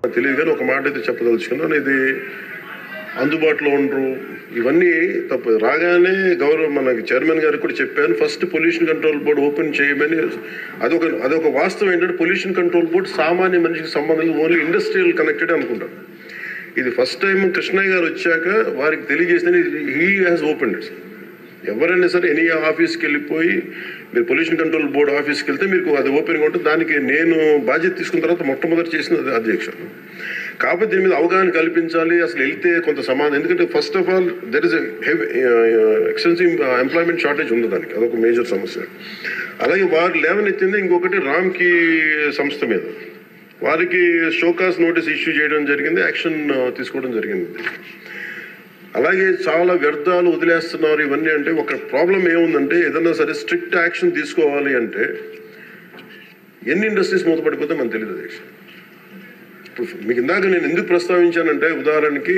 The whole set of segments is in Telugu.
తెలియదు కానీ ఒక మాట అయితే చెప్పదలుచుకున్నాను. ఇది అందుబాటులో ఉండరు, ఇవన్నీ తప్పు. రాగానే మనకి చైర్మన్ గారికి కూడా చెప్పాను, first pollution control board open చేయమని. అదొక వాస్తవం ఏంటంటే పొల్యూషన్ కంట్రోల్ బోర్డు సామాన్య మనిషికి సంబంధించి ఓన్లీ ఇండస్ట్రియల్ కనెక్టెడ్ అనుకుంటారు. ఇది ఫస్ట్ టైం కృష్ణయ్య గారు వచ్చాక వారికి తెలియజేసిన హీ హ్యాస్ ఓపెన్డ్ ఇట్. ఎవరైనా సరే ఎనీ ఆఫీస్కి వెళ్ళిపోయి మీరు పొల్యూషన్ కంట్రోల్ బోర్డు ఆఫీస్కి వెళ్తే మీకు అది ఓపెన్గా ఉంటుంది. దానికి నేను బాధ్యత తీసుకున్న తర్వాత మొట్టమొదటి చేసిన అధ్యక్షుడు. కాకపోతే దీని మీద అవగాహన కల్పించాలి, అసలు వెళ్తే కొంత సమాధానం. ఎందుకంటే first of all there is extensive employment shortage ఉంది, దానికి అదొక మేజర్ సమస్య. అలాగే వారు లేవనెత్తింది ఇంకొకటి రామ్కి సంస్థ మీద, వారికి షోకాస్ నోటీస్ ఇష్యూ చేయడం జరిగింది, యాక్షన్ తీసుకోవడం జరిగింది. అలాగే చాలా వ్యర్థాలు వదిలేస్తున్నారు ఇవన్నీ. అంటే ఒక ప్రాబ్లం ఏముందంటే ఏదన్నా సరే స్ట్రిక్ట్ యాక్షన్ తీసుకోవాలి అంటే ఎన్ని ఇండస్ట్రీస్ మూతపడిపోతే మనకు తెలియదు అధ్యక్ష. ఇప్పుడు మీకు ఇందాక నేను ఎందుకు ప్రస్తావించానంటే ఉదాహరణకి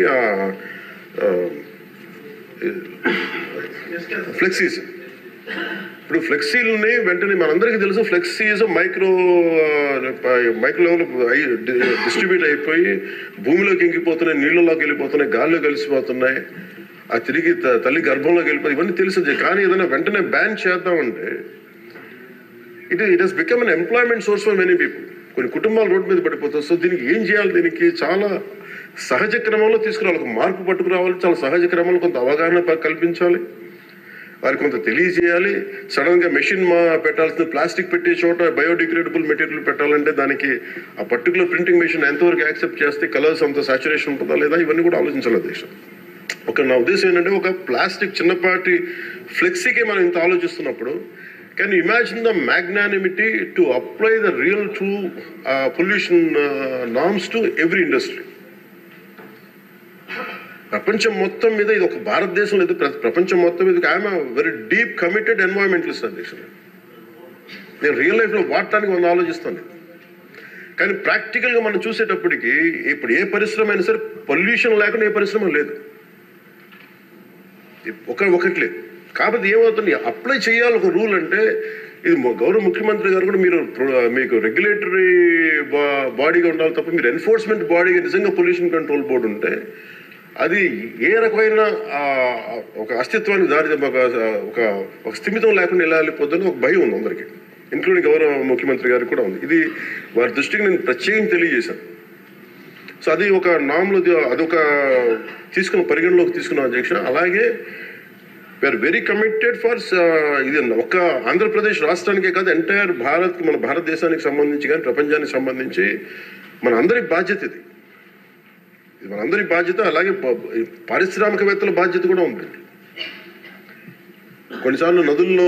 ఫ్లెక్సీస్. ఇప్పుడు ఫ్లెక్సీలని వెంటనే మనందరికీ తెలుసు ఫ్లెక్సీస్ మైక్రో లెవెల్ డిస్ట్రిబ్యూట్ అయిపోయి భూమిలోకి ఇంకిపోతున్నాయి, నీళ్ళలోకి వెళ్ళిపోతున్నాయి, గాల్లో కలిసిపోతున్నాయి, ఆ తిరిగి తల్లి గర్భంలోకి వెళ్ళిపోయి ఇవన్నీ తెలుసు. కానీ ఏదైనా వెంటనే బ్యాన్ చేద్దామంటే it has become an employment source for many people. కొన్ని కుటుంబాలు రోడ్డు మీద పడిపోతాయి. సో దీనికి ఏం చేయాలి? దీనికి చాలా సహజ క్రమంలో తీసుకురావాలి, ఒక మార్పు పట్టుకురావాలి, చాలా సహజ క్రమంలో కొంత అవగాహన కల్పించాలి, వారికి కొంత తెలియజేయాలి. సడన్గా మెషిన్ పెట్టాల్సిన ప్లాస్టిక్ పెట్టే చోట బయోడిగ్రేడబుల్ మెటీరియల్ పెట్టాలంటే దానికి ఆ పర్టికులర్ ప్రింటింగ్ మెషిన్ ఎంతవరకు యాక్సెప్ట్ చేస్తే కలర్స్ అంత సాచురేషన్ ఉంటుందా లేదా, ఇవన్నీ కూడా ఆలోచించాలి దేశం. నా ఉద్దేశం ఏంటంటే ఒక ప్లాస్టిక్ చిన్నపాటి ఫ్లెక్సీకే మనం ఇంత ఆలోచిస్తున్నప్పుడు can you imagine the magnanimity to apply the real true pollution norms to every industry? ప్రపంచం మొత్తం మీద ఇది ఒక భారతదేశం లేదు, ప్రపంచం మొత్తం మీద I'm very deep committed environmentalist అధ్యక్షుడు. నేను రియల్ లైఫ్లో వాడటానికి మనం ఆలోచిస్తాను. కానీ ప్రాక్టికల్గా మనం చూసేటప్పటికి ఇప్పుడు ఏ పరిశ్రమ అయినా సరే పొల్యూషన్ లేకుండా ఏ పరిశ్రమ లేదు, ఒకటి లేదు. కాబట్టి ఏమవుతుంది, అప్లై చేయాలి ఒక రూల్. అంటే ఇది గౌరవ ముఖ్యమంత్రి గారు కూడా మీకు రెగ్యులేటరీ బాడీగా ఉండాలి తప్ప మీరు ఎన్ఫోర్స్మెంట్ బాడీగా నిజంగా పొల్యూషన్ కంట్రోల్ బోర్డు ఉంటే అది ఏ రకమైన ఒక అస్తిత్వానికి దారి ఒక స్థిమితం లేకుండా ఎలా వెళ్ళిపోతుందని ఒక భయం ఉంది అందరికీ, ఇంక్లూడింగ్ గౌరవ ముఖ్యమంత్రి గారికి కూడా ఉంది. ఇది వారి దృష్టికి నేను ప్రత్యేకంగా తెలియజేశాను. సో అది ఒక నామ్లో అదొక పరిగణలోకి తీసుకున్నాం అధ్యక్ష. అలాగే వీఆర్ వెరీ కమిటెడ్ ఫర్ ఇది ఒక ఆంధ్రప్రదేశ్ రాష్ట్రానికే కాదు, ఎంటైర్ మన భారతదేశానికి సంబంధించి కానీ ప్రపంచానికి సంబంధించి మన అందరి బాధ్యత ఇది మనందరి బాధ్యత. అలాగే పారిశ్రామికవేత్తల బాధ్యత కూడా ఉంది. కొన్నిసార్లు నదుల్లో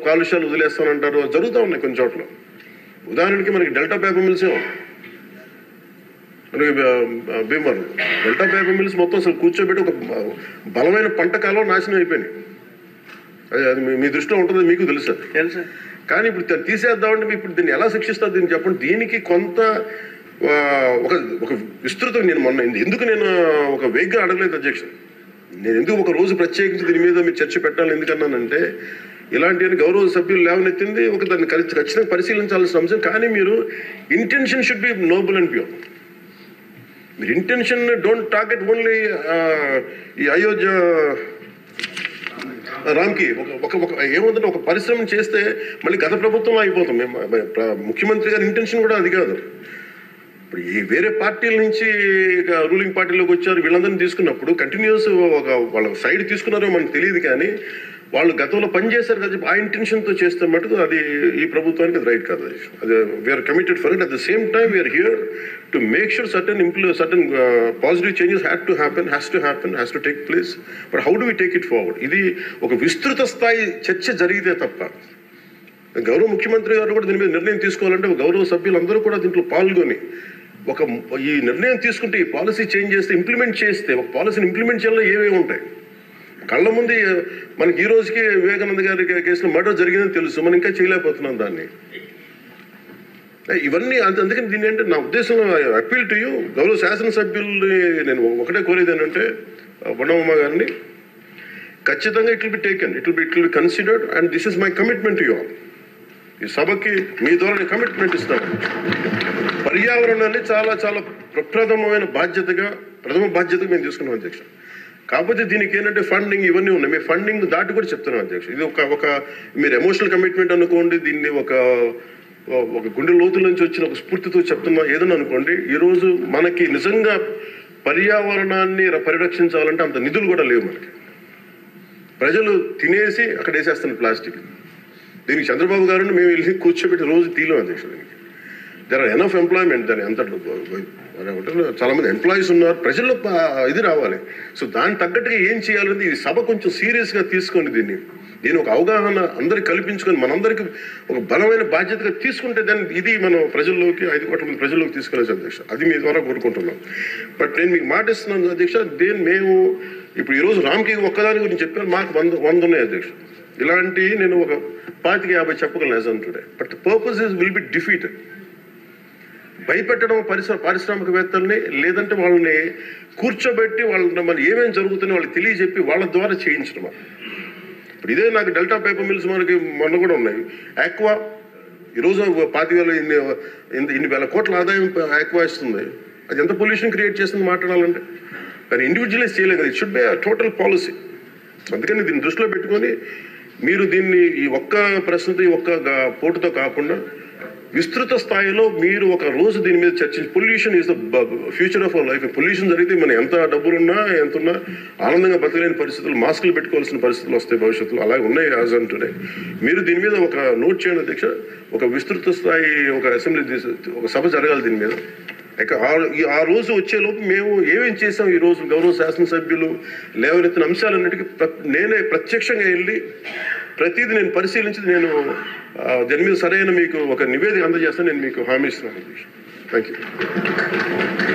కాలుష్యాలు వదిలేస్తానంటారు, జరుగుతూ ఉన్నాయి కొన్ని చోట్ల. ఉదాహరణకి మనకి డెల్టా పేపర్ మిల్సే మనకి భీమవరం డెల్టా పేపర్ మిల్స్ మొత్తం అసలు కూర్చోబెట్టి ఒక బలమైన పంట కాలం నాశనం అయిపోయినాయి. అది మీ దృష్టిలో ఉంటుంది, మీకు తెలుసు. కానీ ఇప్పుడు తీసేద్దామంటే ఇప్పుడు దీన్ని ఎలా శిక్షిస్తారు దీన్ని చెప్పండి. దీనికి కొంత ఒక విస్తృతం నేను ఎందుకు ఒక వేగ్గా అడగలేదు అధ్యక్ష. నేను ఎందుకు ఒక రోజు ప్రత్యేకించి దీని మీద మీరు చర్చ పెట్టాలి ఎందుకన్నానంటే ఇలాంటి గౌరవ సభ్యులు లేవనెత్తింది దాన్ని ఖచ్చితంగా పరిశీలించాల్సిన అంశం. కానీ మీరు intention should be Nobel and pure. మీరు ఇంటెన్షన్ డోంట్ టార్గెట్ ఓన్లీ ఈ అయోధ్య రామ్కి ఏముందంటే ఒక పరిశ్రమ చేస్తే మళ్ళీ గత ప్రభుత్వం అయిపోతాం. ముఖ్యమంత్రి గారి ఇంటెన్షన్ కూడా అది కాదు. ఇప్పుడు ఈ వేరే పార్టీల నుంచి రూలింగ్ పార్టీలోకి వచ్చారు, వీళ్ళందరినీ తీసుకున్నప్పుడు కంటిన్యూస్ వాళ్ళ సైడ్ తీసుకున్నారో మనకు తెలియదు. కానీ వాళ్ళు గతంలో పనిచేశారు కదా, ఆ ఇంటెన్షన్తో చేస్తే మటుకు అది ఈ ప్రభుత్వానికి అది రైట్ కాదు. అది we're committed for it. At the same time we're here to make sure certain positive changes has to take place. But how do we take it forward? ఇది ఒక విస్తృత స్థాయి చర్చ జరిగితే తప్ప గౌరవ ముఖ్యమంత్రి గారు కూడా దీని మీద నిర్ణయం తీసుకోవాలంటే గౌరవ సభ్యులందరూ కూడా దీంట్లో పాల్గొని ఈ నిర్ణయం తీసుకుంటే ఈ పాలసీ చేంజ్ చేస్తే ఇంప్లిమెంట్ చేస్తే ఒక పాలసీని ఇంప్లిమెంట్ చేయాలో ఏమేమి ఉంటాయి కళ్ళ ముందు. మనకి ఈ రోజుకి వివేకానంద గారి కేసులో మర్డర్ జరిగిందని తెలుసు, మనం ఇంకా చేయలేకపోతున్నాం దాన్ని. ఇవన్నీ అందుకని దీన్ని అంటే నా ఉద్దేశంలో అపీల్ టు యూ గౌరవ శాసనసభ్యుల్ని నేను ఒకటే కోరేది ఏంటంటే బొండమ్మ గారిని ఖచ్చితంగా it will be taken, it will be considered and this is my commitment to you all. ఈ సభకి మీ ద్వారా కమిట్మెంట్ ఇస్తాను. పర్యావరణాన్ని చాలా చాలా ప్రథమ బాధ్యతగా మేము తీసుకున్నాం అధ్యక్ష. కాకపోతే దీనికి ఏంటంటే ఫండింగ్ ఇవన్నీ ఉన్నాయి. మేము ఫండింగ్ దాటి కూడా చెప్తున్నాం అధ్యక్ష. ఇది ఒక మీరు ఎమోషనల్ కమిట్మెంట్ అనుకోండి, దీన్ని ఒక గుండె లోతుల నుంచి వచ్చిన ఒక స్ఫూర్తితో చెప్తున్నా ఏదన్నా అనుకోండి. ఈరోజు మనకి నిజంగా పర్యావరణాన్ని పరిరక్షించాలంటే అంత నిధులు కూడా లేవు మనకి. ప్రజలు తినేసి అక్కడ వేసేస్తున్న ప్లాస్టిక్. దీనికి చంద్రబాబు గారిని మేము వెళ్ళి కూర్చోబెట్టి రోజు తీయలేం అధ్యక్ష. దీనికి దర్ ఆర్ ఎనఫ్ ఎంప్లాయ్మెంట్. దాని అంత చాలా మంది ఎంప్లాయీస్ ఉన్నారు, ప్రజల్లో ఇది రావాలి. సో దానికి తగ్గట్టుగా ఏం చేయాలని ఈ సభ కొంచెం సీరియస్గా తీసుకోండి. దీన్ని ఒక అవగాహన అందరికి కల్పించుకొని మనందరికి ఒక బలమైన బాధ్యతగా తీసుకుంటే దాన్ని ఇది మనం ప్రజల్లోకి 5 కోట్ల మంది ప్రజల్లోకి తీసుకెళ్ళచ్చు అధ్యక్ష. అది మీ ద్వారా కోరుకుంటున్నాం. బట్ నేను మీకు మాట ఇస్తున్నాను అధ్యక్ష, మేము ఇప్పుడు ఈరోజు రామ్కి ఒక్కదాని గురించి చెప్పాను, మాకు 100 ఉన్నాయి అధ్యక్ష. ఇలాంటి నేను ఒక 25-50 చెప్పగలను as on today. But purpose will be defeated. భయపెట్టడం పారిశ్రామికవేత్తల్ని, లేదంటే వాళ్ళని కూర్చోబెట్టి వాళ్ళని మరి ఏమేమి జరుగుతుందో వాళ్ళకి తెలియజెప్పి వాళ్ళ ద్వారా చేయించడం. ఇప్పుడు ఇదే నాకు డెల్టా పేపర్ మిల్స్ మనకి మొన్న కూడా ఉన్నాయి. ఆక్వా ఈరోజు 25,000 ఇన్ని వేల కోట్ల ఆదాయం ఆక్వా ఇస్తుంది. అది ఎంత పొల్యూషన్ క్రియేట్ చేస్తుంది మాట్లాడాలంటే. కానీ ఇండివిజువలైజ్ చేయలేదు కదా. It should be total policy. అందుకని దీన్ని దృష్టిలో పెట్టుకొని మీరు దీన్ని ఈ ఒక్క ప్రశ్నతో ఈ ఒక్క పోటుతో కాకుండా విస్తృత స్థాయిలో మీరు ఒక రోజు దీని మీద చర్చించి, pollution is the future of our life. Pollution జరిగితే మనం ఎంత డబ్బులున్నా ఎంతున్నా ఆనందంగా బతకలేని పరిస్థితులు, మాస్కులు పెట్టుకోవాల్సిన పరిస్థితులు వస్తాయి భవిష్యత్తులో. అలాగే ఉన్నాయి యాజ్ ఆన్ టుడే. మీరు దీని మీద ఒక నోట్ చేయండి అధ్యక్ష. ఒక విస్తృత స్థాయి ఒక అసెంబ్లీ ఒక సభ జరగాలి దీని మీద. ఆ రోజు వచ్చేలోపు మేము ఏమేం చేసాం, ఈ రోజు గౌరవ శాసనసభ్యులు లేవనెత్తిన అంశాలన్నిటికీ నేనే ప్రత్యక్షంగా వెళ్ళి ప్రతిదీ నేను పరిశీలించి నేను దాని మీద సరైన మీకు ఒక నివేదిక అందజేస్తాను. నేను మీకు హామీ ఇస్తున్నాను. Thank you.